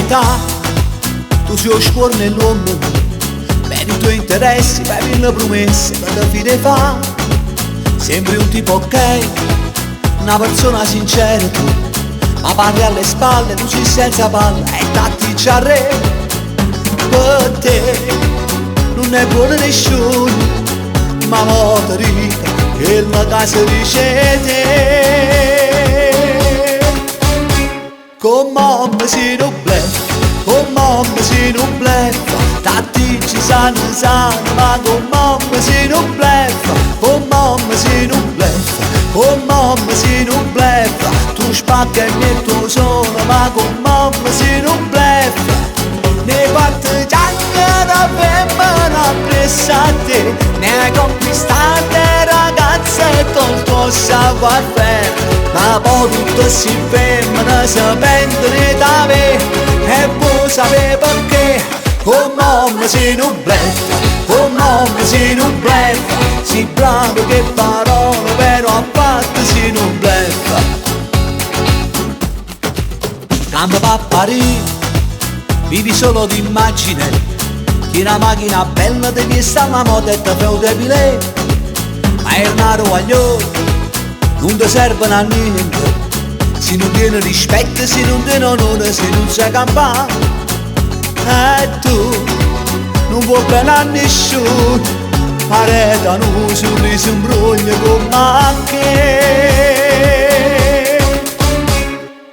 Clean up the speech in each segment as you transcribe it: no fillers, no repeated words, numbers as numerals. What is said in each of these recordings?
verità, tu sei lo scuore nell'uomo, per i tuoi interessi, per le promesse, per la fine fa. Sembri un tipo ok, una persona sincera tu, ma parli alle spalle, tu sei senza palle e tattici a re. Per te non è buono nessuno, ma molto ricca che la casa riceve. Con mamma si non bleffa, con mamma si non bleffa, tattici sanno, ma con mamma si non bleffa, con mamma si non bleffa, con mamma si non bleffa, tu spacca e mi tuo sono, ma con mamma si non bleffa. Ne partigiani da femmina presso a te, ne hai conquistate ragazze col tuo savoir-faire. Ma poi tutto si femmina si pentono da me, e voi sapete perché? Con mamma si non bleffa, con mamma si non bleffa, si bravo che parole però a parte si non bleffa. Quando va a Parigi vivi solo d'immagine, che una macchina bella devi stare alla moda e te fai un debile, ma il naro agli occhi non ti servono a niente, se non tieni rispetto, se non tieni onore, se non sai campare. E tu non vuoi bene a nessuno, arreta un sorriso un brugno con macchie.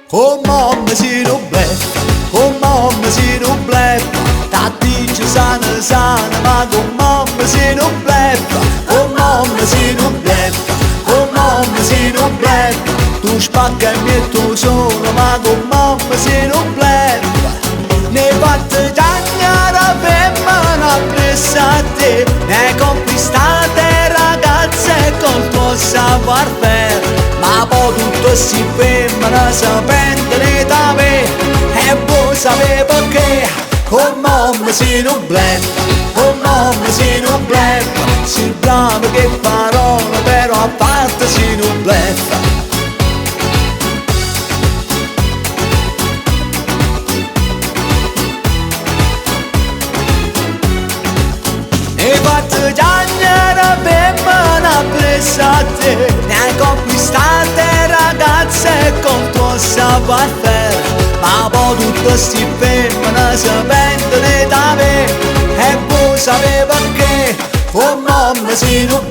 Con mamma si non bleffa, con mamma si non bleffa, tattici sana, ma con mamma si non bleffa, con mamma si non bleffa, con mamma si non bleffa, tu spacca e mi tu sono, ma con mamma si non bleffa. Ne partigiani da femmina presso a te, ne hai conquistate ragazze col tuo savoir-faire, ma poi tutto si femmina si pentono da me, e voi sapete perché? Con mamma si non bleffa, con mamma si non bleffa, si bravo che parole però a parte si non bleffa. E partigiani da femmina presso a te, ne hai conquistate ragazze con tuo savoir-faire, ma poi tutto sti femmina si pentono da me, e voi sapete perché? Con mamma si non